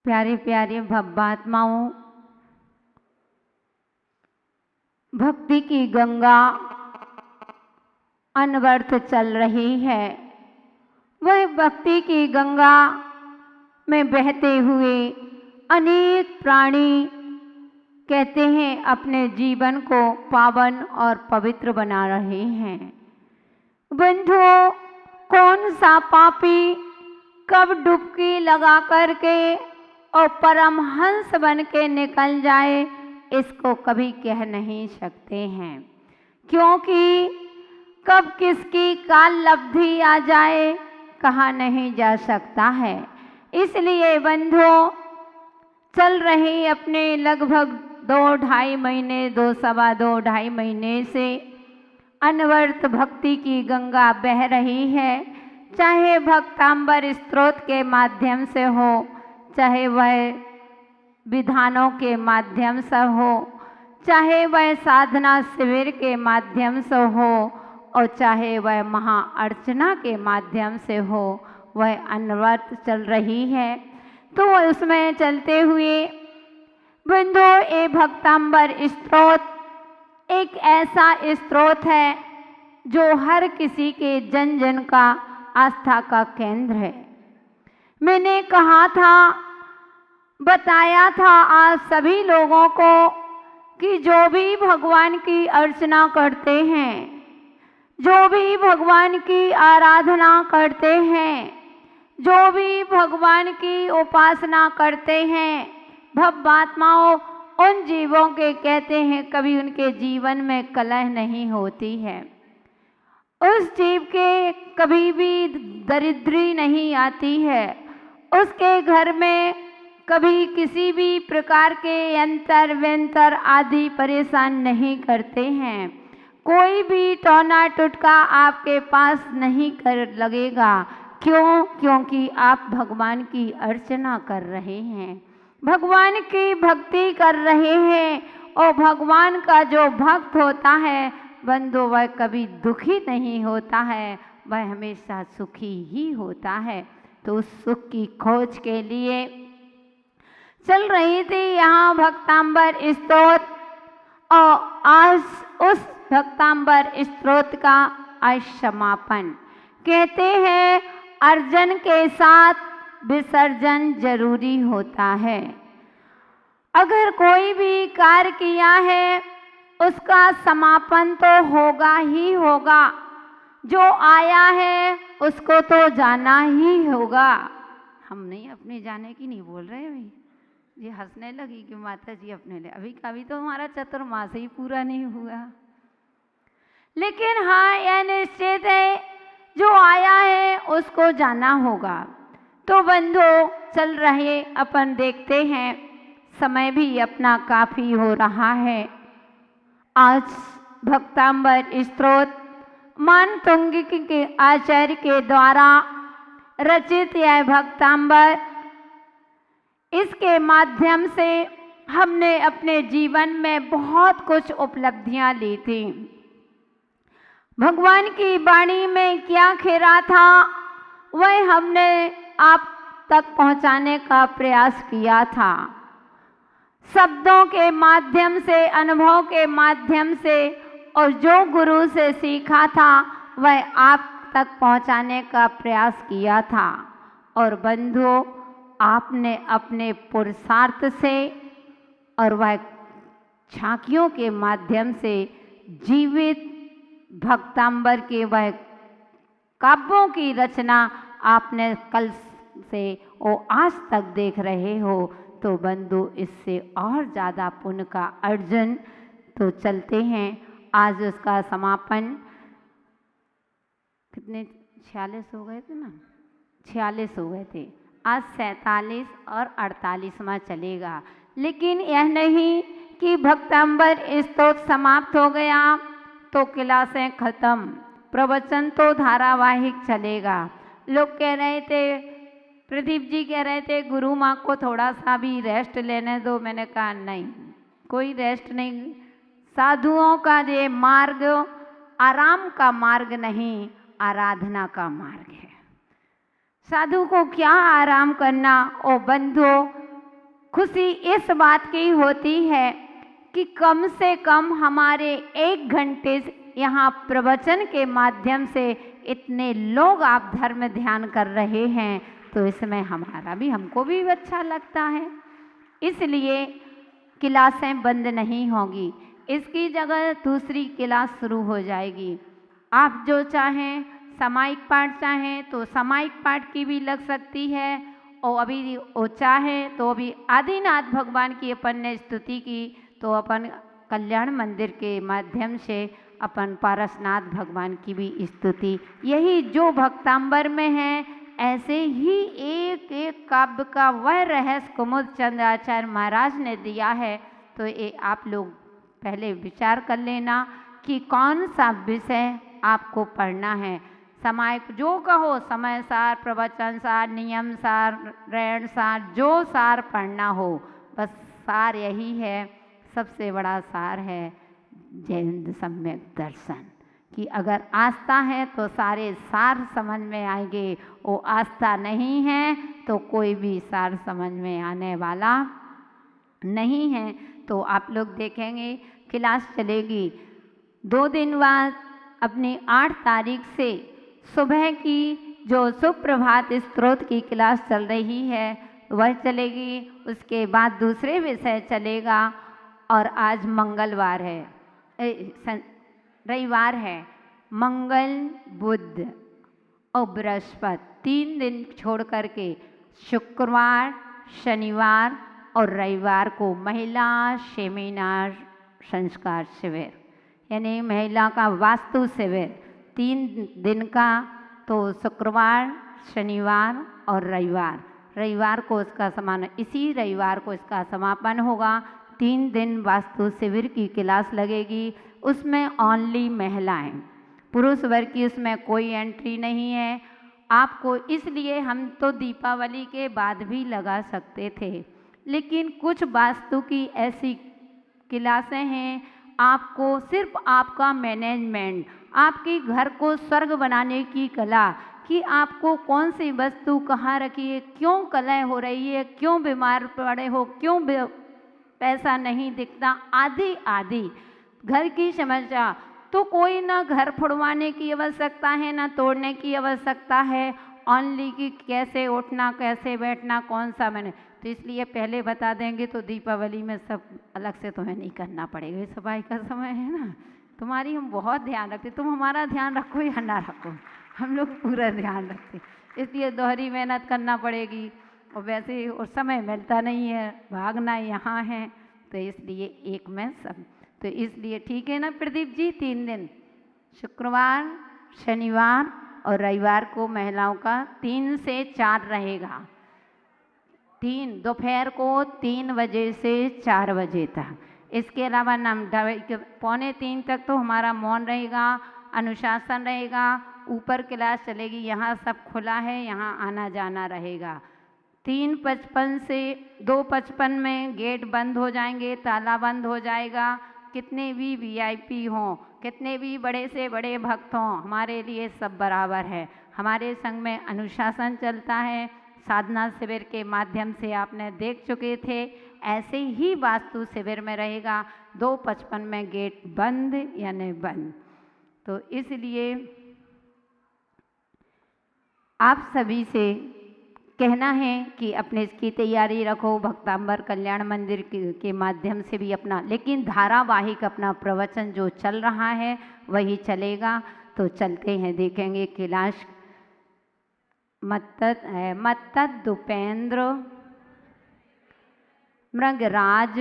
प्यारे प्यारे भव्यात्माओं, भक्ति की गंगा अनवर्त चल रही है। वह भक्ति की गंगा में बहते हुए अनेक प्राणी कहते हैं अपने जीवन को पावन और पवित्र बना रहे हैं। बंधुओं, कौन सा पापी कब डुबकी लगा करके और परमहंस बन के निकल जाए, इसको कभी कह नहीं सकते हैं, क्योंकि कब किसकी काल लब्धि आ जाए कहा नहीं जा सकता है। इसलिए बंधुओं, चल रही अपने लगभग 2-2.5 महीने, 2-2.5 महीने से अनवर्त भक्ति की गंगा बह रही है। चाहे भक्तांबर स्तोत्र के माध्यम से हो, चाहे वह विधानों के माध्यम से हो, चाहे वह साधना शिविर के माध्यम से हो, और चाहे वह महाअर्चना के माध्यम से हो, वह अनवर्त चल रही है। तो उसमें चलते हुए बंधुओं, ये भक्तांबर स्तोत्र एक ऐसा स्तोत्र है जो हर किसी के जन जन का आस्था का केंद्र है। मैंने कहा था, बताया था आज सभी लोगों को कि जो भी भगवान की अर्चना करते हैं, जो भी भगवान की आराधना करते हैं, जो भी भगवान की उपासना करते हैं, भव्यात्माओं, उन जीवों के कहते हैं कभी उनके जीवन में कलह नहीं होती है। उस जीव के कभी भी दरिद्री नहीं आती है। उसके घर में कभी किसी भी प्रकार के यंत्र व्यंतर आदि परेशान नहीं करते हैं। कोई भी टोना टुटका आपके पास नहीं कर लगेगा। क्यों? क्योंकि आप भगवान की अर्चना कर रहे हैं, भगवान की भक्ति कर रहे हैं। और भगवान का जो भक्त होता है बंधु, वह कभी दुखी नहीं होता है, वह हमेशा सुखी ही होता है। तो उस सुख की खोज के लिए चल रही थी यहाँ भक्तांबर स्तोत्र, और आज उस भक्तांबर स्तोत्र का आज समापन। कहते हैं अर्जन के साथ विसर्जन जरूरी होता है। अगर कोई भी कार्य किया है उसका समापन तो होगा ही होगा। जो आया है उसको तो जाना ही होगा। हम नहीं अपने जाने की नहीं बोल रहे भाई। ये हंसने लगी कि माता जी अपने लिए, अभी कभी तो हमारा चतुर्मास ही पूरा नहीं हुआ। लेकिन हाँ, यह निश्चित है जो आया है उसको जाना होगा। तो बंधु, चल रहे अपन देखते हैं, समय भी अपना काफ़ी हो रहा है। आज भक्तांबर स्तोत्र मानतुंगिक के आचार्य के द्वारा रचित यह भक्तांबर, इसके माध्यम से हमने अपने जीवन में बहुत कुछ उपलब्धियां ली थी। भगवान की वाणी में क्या खेरा था वह हमने आप तक पहुंचाने का प्रयास किया था। शब्दों के माध्यम से, अनुभव के माध्यम से, और जो गुरु से सीखा था वह आप तक पहुंचाने का प्रयास किया था। और बंधुओं, आपने अपने पुरुषार्थ से और वह झांकियों के माध्यम से जीवित भक्तांबर के वह काव्यों की रचना आपने कल से और आज तक देख रहे हो। तो बंधु, इससे और ज़्यादा पुण्य का अर्जन। तो चलते हैं, आज उसका समापन कितने 46 हो गए थे ना, 46 हो गए थे। आज 47 और 48वां चलेगा। लेकिन यह नहीं कि भक्तांबर स्तोत्र समाप्त हो गया तो क्लासें खत्म, प्रवचन तो धारावाहिक चलेगा। लोग कह रहे थे, प्रदीप जी कह रहे थे गुरु माँ को थोड़ा सा भी रेस्ट लेने दो। मैंने कहा नहीं, कोई रेस्ट नहीं। साधुओं का ये मार्ग आराम का मार्ग नहीं, आराधना का मार्ग है। साधु को क्या आराम करना। ओ बंधुओं, खुशी इस बात की होती है कि कम से कम हमारे 1 घंटे यहाँ प्रवचन के माध्यम से इतने लोग आप धर्म ध्यान कर रहे हैं, तो इसमें हमको भी अच्छा लगता है। इसलिए क्लासें बंद नहीं होंगी, इसकी जगह दूसरी क्लास शुरू हो जाएगी। आप जो चाहें सामायिक पाठ चाहें तो सामायिक पाठ की भी लग सकती है, और अभी वो चाहें तो अभी आदिनाथ भगवान की अपन ने स्तुति की तो अपन कल्याण मंदिर के माध्यम से अपन पारसनाथ भगवान की भी स्तुति, यही जो भक्तांबर में है ऐसे ही एक एक काव्य का वह रहस्य कुमुद चंद्र आचार्य महाराज ने दिया है। तो ये आप लोग पहले विचार कर लेना कि कौन सा विषय आपको पढ़ना है। समय जो कहो, समय सार, प्रवचन सार, नियम सार, ऋण सार, जो सार पढ़ना हो, बस सार यही है, सबसे बड़ा सार है जैन सम्यक दर्शन, कि अगर आस्था है तो सारे सार समझ में आएंगे, वो आस्था नहीं है तो कोई भी सार समझ में आने वाला नहीं है। तो आप लोग देखेंगे क्लास चलेगी 2 दिन बाद, अपनी 8 तारीख से सुबह की जो सुप्रभात स्तोत्र की क्लास चल रही है वह चलेगी, उसके बाद दूसरे विषय चलेगा। और आज मंगलवार है, रविवार है, मंगल बुध और बृहस्पति 3 दिन छोड़ करके शुक्रवार, शनिवार और रविवार को महिला सेमिनार संस्कार शिविर, यानी महिला का वास्तु शिविर 3 दिन का। तो शुक्रवार, शनिवार और रविवार को इसका इसी रविवार को इसका समापन होगा। 3 दिन वास्तु शिविर की क्लास लगेगी, उसमें ओनली महिलाएं, पुरुष वर्ग की उसमें कोई एंट्री नहीं है आपको। इसलिए हम तो दीपावली के बाद भी लगा सकते थे, लेकिन कुछ वास्तु की ऐसी क्लासें हैं, आपको सिर्फ आपका मैनेजमेंट, आपके घर को स्वर्ग बनाने की कला, कि आपको कौन सी वस्तु कहाँ रखी है, क्यों कलह हो रही है, क्यों बीमार पड़े हो, क्यों पैसा नहीं दिखता, आदि आदि घर की समस्या। तो कोई ना घर फुड़वाने की आवश्यकता है ना तोड़ने की आवश्यकता है, ओनली कि कैसे उठना, कैसे बैठना, कौन सा मैंने। तो इसलिए पहले बता देंगे तो दीपावली में सब अलग से तुम्हें नहीं करना पड़ेगा, ये सफाई का समय है ना, तुम्हारी हम बहुत ध्यान रखते, तुम हमारा ध्यान रखो या ना रखो, हम लोग पूरा ध्यान रखते, इसलिए दोहरी मेहनत करना पड़ेगी। और वैसे और समय मिलता नहीं है, भागना यहाँ है, तो इसलिए एक में सब। तो इसलिए ठीक है ना प्रदीप जी, 3 दिन शुक्रवार, शनिवार और रविवार को महिलाओं का 3 से 4 रहेगा। 3 दोपहर को 3 बजे से 4 बजे तक। इसके अलावा 2:45 तक तो हमारा मौन रहेगा, अनुशासन रहेगा, ऊपर क्लास चलेगी, यहाँ सब खुला है, यहाँ आना जाना रहेगा। 3:55 से 2:55 में गेट बंद हो जाएंगे, ताला बंद हो जाएगा। कितने भी वीआईपी हों, कितने भी बड़े से बड़े भक्त हों, हमारे लिए सब बराबर है। हमारे संग में अनुशासन चलता है, साधना शिविर के माध्यम से आपने देख चुके थे, ऐसे ही वास्तु शिविर में रहेगा। 2:55 में गेट बंद यानी बंद। तो इसलिए आप सभी से कहना है कि अपने इसकी तैयारी रखो, भक्तांबर कल्याण मंदिर के माध्यम से भी अपना, लेकिन धारावाहिक अपना प्रवचन जो चल रहा है वही चलेगा। तो चलते हैं, देखेंगे कैलाश मत्तद उपेंद्र मृगराज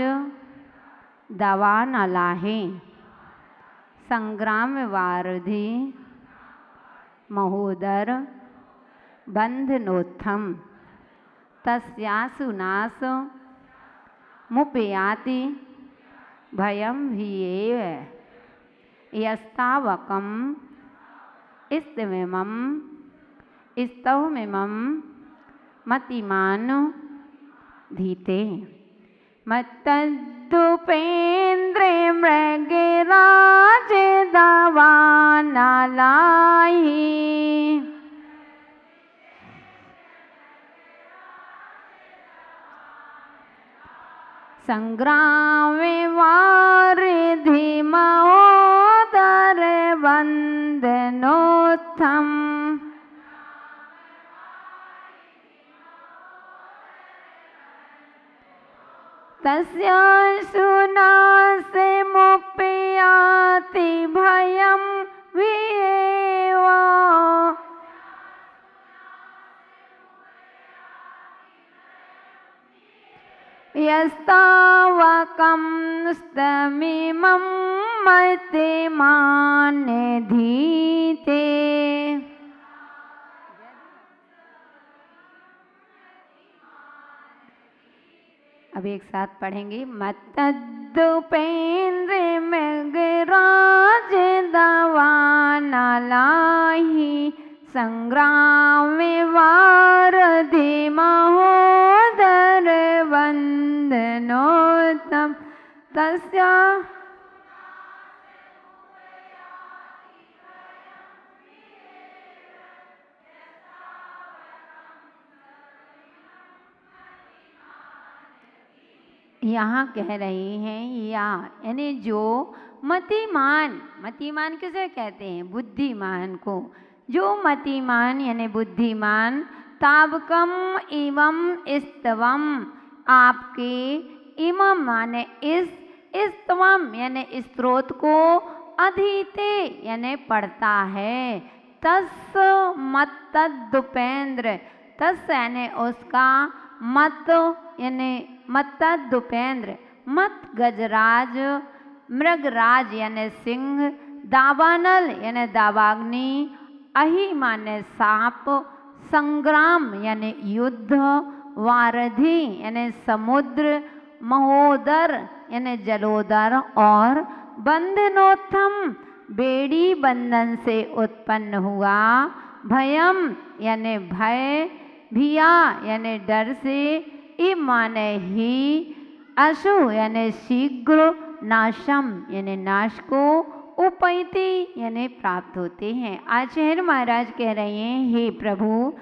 दवा न लाहे, संग्राम वारधि महोदर बंधनोत्थम, तस्यासु नाश मुपयाति भयम भीएव, यस्तावकम इस्तमिमं स्तवमिमं मतिमान धीते। मत्तदुपेन्द्रे मृगराज दवा न लाहि, संग्रामे वारिधि महोदर वंदनोत्तम। तस्य सुनासे मुप्याति भयं विएव। यस्तावकं स्तमिमं मतिमान्यधीते। अब एक साथ पढ़ेंगे। मत्तद्दुपेन्द्र मृगराज दवाना लाही, संग्राम वारधि महोदर वंदनोत्तम। तस्य यहाँ कह रहे हैं यानी जो मतिमान, मतिमान किसे कहते हैं? बुद्धिमान को। जो मतिमान यानी बुद्धिमान, तावकम एवं स्तवम, आपके इमम माने इस, स्तवम यानी स्त्रोत को अधीते यानी पढ़ता है। तस् मत्तद्दुपेन्द्र, तस् यानी उसका, मत यानी मत्तद्दुपेन्द्र, मत गजराज, मृगराज यानी सिंह, दावानल यानी दावाग्नि, अहि माने सांप, संग्राम यानी युद्ध, वारधि यानी समुद्र, महोदर यानी जलोदर, और बंधनोत्तम बेड़ी बंधन से उत्पन्न हुआ, भयम यानी भय, भिया यानी डर से, इ माने ही, अशु यानी शीघ्र, नाशम यानी नाश को, उपैति यानी प्राप्त होते हैं। आचार्य महाराज कह रहे हैं, हे प्रभु,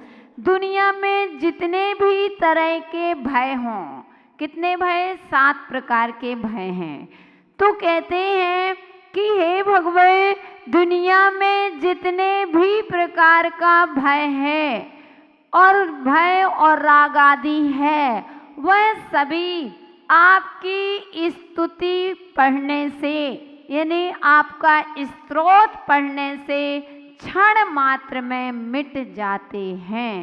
दुनिया में जितने भी तरह के भय हों, कितने भय? 7 प्रकार के भय हैं। तो कहते हैं कि हे भगवान, दुनिया में जितने भी प्रकार का भय है और भय और राग आदि है, वह सभी आपकी स्तुति पढ़ने से यानी आपका स्तोत्र पढ़ने से क्षण मात्र में मिट जाते हैं।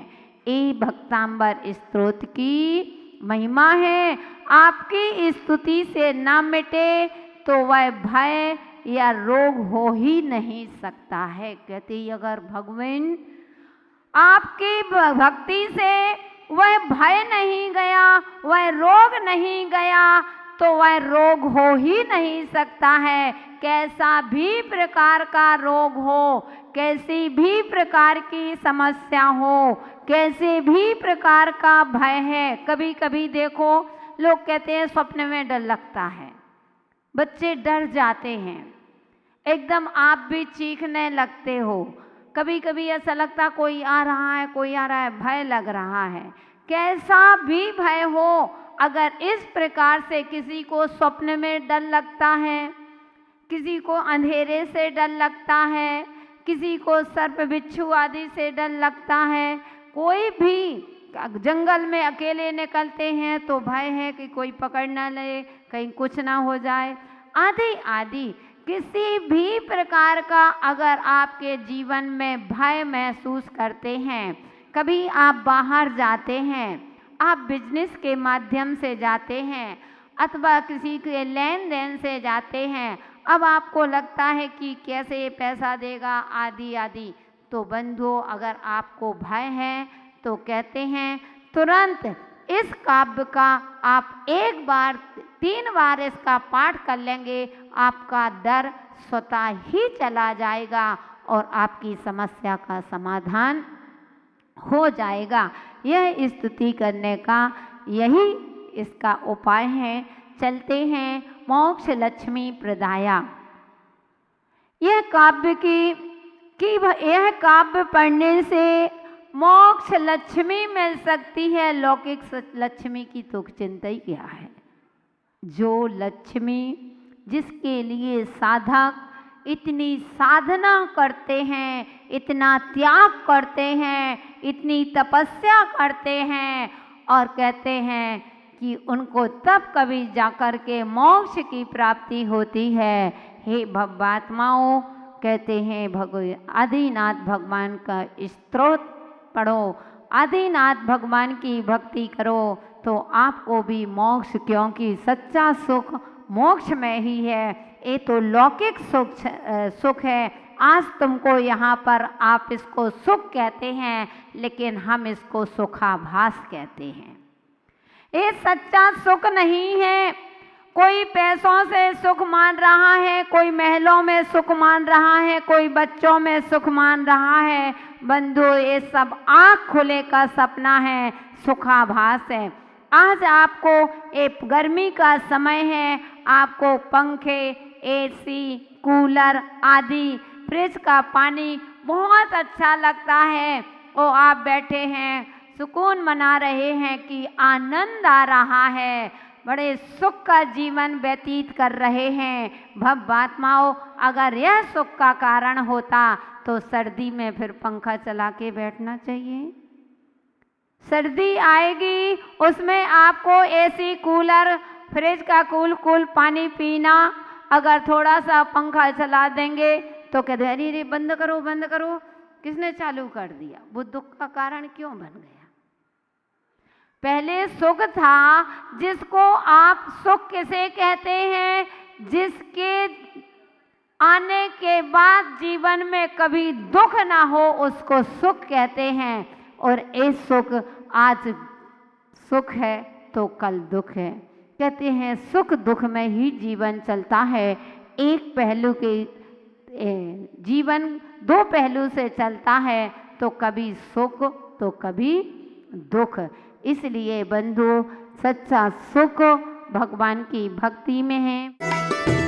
ये भक्तांबर स्तोत्र की महिमा है। आपकी स्तुति से न मिटे तो वह भय या रोग हो ही नहीं सकता है। कहते अगर भगवान आपकी भक्ति से वह भय नहीं गया, वह रोग नहीं गया, तो वह रोग हो ही नहीं सकता है। कैसा भी प्रकार का रोग हो, कैसी भी प्रकार की समस्या हो, कैसे भी प्रकार का भय है। कभी कभी देखो लोग कहते हैं स्वप्न में डर लगता है, बच्चे डर जाते हैं, एकदम आप भी चीखने लगते हो। कभी कभी ऐसा लगता कोई आ रहा है, कोई आ रहा है, भय लग रहा है। कैसा भी भय हो, अगर इस प्रकार से किसी को स्वप्न में डर लगता है, किसी को अंधेरे से डर लगता है, किसी को सर्प बिच्छू आदि से डर लगता है, कोई भी जंगल में अकेले निकलते हैं तो भय है कि कोई पकड़ ना ले, कहीं कुछ ना हो जाए, आदि आदि किसी भी प्रकार का अगर आपके जीवन में भय महसूस करते हैं, कभी आप बाहर जाते हैं, आप बिजनेस के माध्यम से जाते हैं अथवा किसी के लेन देन से जाते हैं, अब आपको लगता है कि कैसे पैसा देगा आदि आदि, तो बंधुओं अगर आपको भय है तो कहते हैं तुरंत इस काव्य का आप 1 बार 3 बार इसका पाठ कर लेंगे, आपका डर स्वतः ही चला जाएगा और आपकी समस्या का समाधान हो जाएगा। यह स्तुति करने का यही इसका उपाय है। चलते हैं मोक्ष लक्ष्मी प्रदाया। यह काव्य की यह काव्य पढ़ने से मोक्ष लक्ष्मी मिल सकती है, लौकिक लक्ष्मी की तो चिंता ही क्या है। जो लक्ष्मी जिसके लिए साधक इतनी साधना करते हैं, इतना त्याग करते हैं, इतनी तपस्या करते हैं और कहते हैं कि उनको तब कभी जाकर के मोक्ष की प्राप्ति होती है। हे भवात्माओं, कहते हैं आदिनाथ भगवान का स्तोत्र पढ़ो, आदिनाथ भगवान की भक्ति करो तो आपको भी मोक्ष, क्योंकि सच्चा सुख मोक्ष में ही है। ये तो लौकिक सुख है। आज तुमको यहाँ पर आप इसको सुख कहते हैं, लेकिन हम इसको सुखाभास कहते हैं। ये सच्चा सुख नहीं है। कोई पैसों से सुख मान रहा है, कोई महलों में सुख मान रहा है, कोई बच्चों में सुख मान रहा है। बंधु, ये सब आँख खुले का सपना है, सुखाभास है। आज आपको एक गर्मी का समय है, आपको पंखे, एसी, कूलर आदि, फ्रिज का पानी बहुत अच्छा लगता है और आप बैठे हैं, सुकून मना रहे हैं कि आनंद आ रहा है, बड़े सुख का जीवन व्यतीत कर रहे हैं। भवात्माओं, अगर यह सुख का कारण होता तो सर्दी में फिर पंखा चला के बैठना चाहिए। सर्दी आएगी, उसमें आपको एसी, कूलर, फ्रिज का कूल पानी पीना, अगर थोड़ा सा पंखा चला देंगे तो कहते अरे अरे बंद करो बंद करो, किसने चालू कर दिया? वो दुख का कारण क्यों बन गया? पहले सुख था, जिसको आप सुख किसे कहते हैं? जिसके आने के बाद जीवन में कभी दुख ना हो, उसको सुख कहते हैं। और ये सुख आज सुख है तो कल दुख है। कहते हैं सुख दुख में ही जीवन चलता है। एक पहलू के जीवन दो पहलू से चलता है, तो कभी सुख तो कभी दुख। इसलिए बंधु, सच्चा सुख भगवान की भक्ति में है।